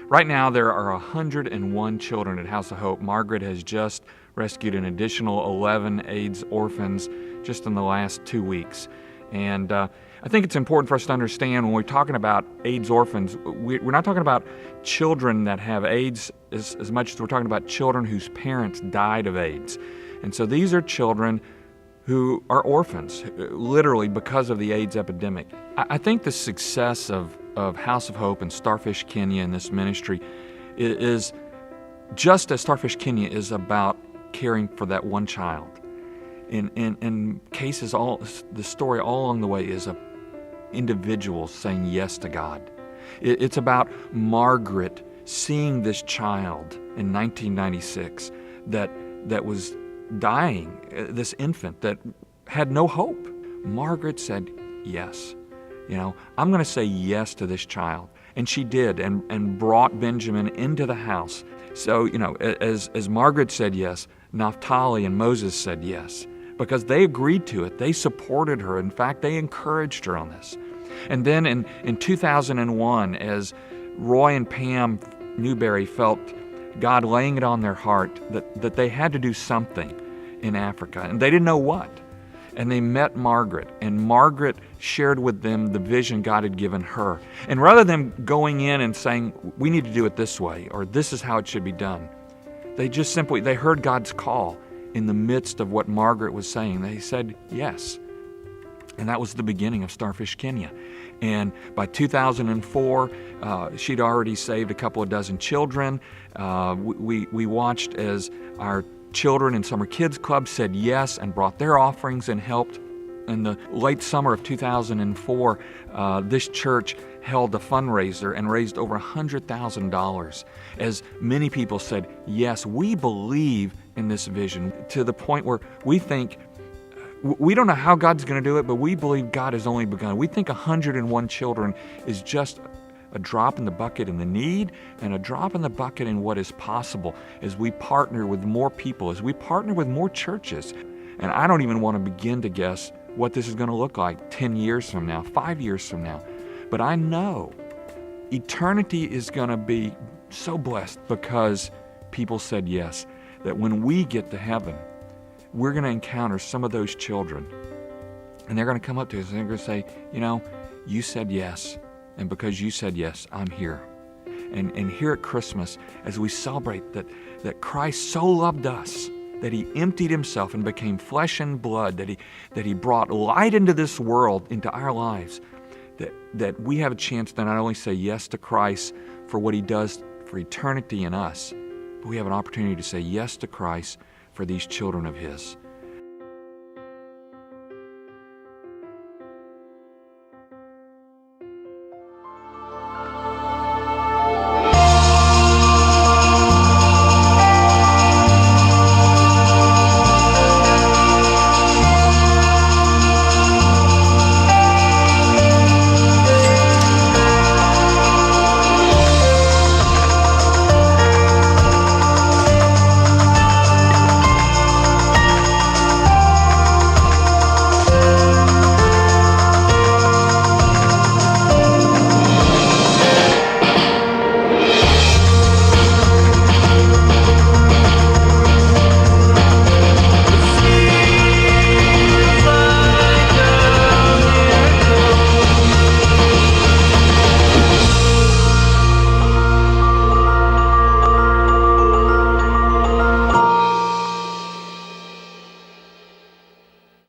Right now, there are 101 children at House of Hope. Margaret has just rescued an additional 11 AIDS orphans just in the last 2 weeks. And I think it's important for us to understand when we're talking about AIDS orphans, we're not talking about children that have AIDS as much as we're talking about children whose parents died of AIDS. And so these are children who are orphans, literally because of the AIDS epidemic. I think the success of House of Hope and Starfish Kenya in this ministry is just as Starfish Kenya is about caring for that one child. In cases, the story all along the way is of individuals saying yes to God. It's about Margaret seeing this child in 1996 that was dying, this infant that had no hope. Margaret said, yes, I'm going to say yes to this child. And she did, and brought Benjamin into the house. So, as Margaret said yes, Naphtali and Moses said yes, because they agreed to it. They supported her. In fact, they encouraged her on this. And then in 2001, as Roy and Pam Newberry felt God laying it on their heart that they had to do something in Africa, and they didn't know what. And they met Margaret, and Margaret shared with them the vision God had given her. And rather than going in and saying, we need to do it this way, or this is how it should be done, they heard God's call in the midst of what Margaret was saying. They said yes. And that was the beginning of Starfish Kenya. And by 2004, she'd already saved a couple of dozen children. We watched as our children in Summer Kids Club said yes and brought their offerings and helped. In the late summer of 2004, this church held a fundraiser and raised over $100,000 as many people said, yes, we believe in this vision, to the point where we think, we don't know how God's going to do it, but we believe God has only begun. We think 101 children is just a drop in the bucket in the need and a drop in the bucket in what is possible as we partner with more people, as we partner with more churches. And I don't even want to begin to guess what this is going to look like 10 years from now, 5 years from now. But I know eternity is going to be so blessed because people said yes, that when we get to heaven, we're going to encounter some of those children. And they're going to come up to us and they're going to say, you said yes. And because you said yes, I'm here. And here at Christmas, as we celebrate that Christ so loved us, that he emptied himself and became flesh and blood, that he brought light into this world, into our lives, that we have a chance to not only say yes to Christ for what he does for eternity in us, but we have an opportunity to say yes to Christ for these children of his.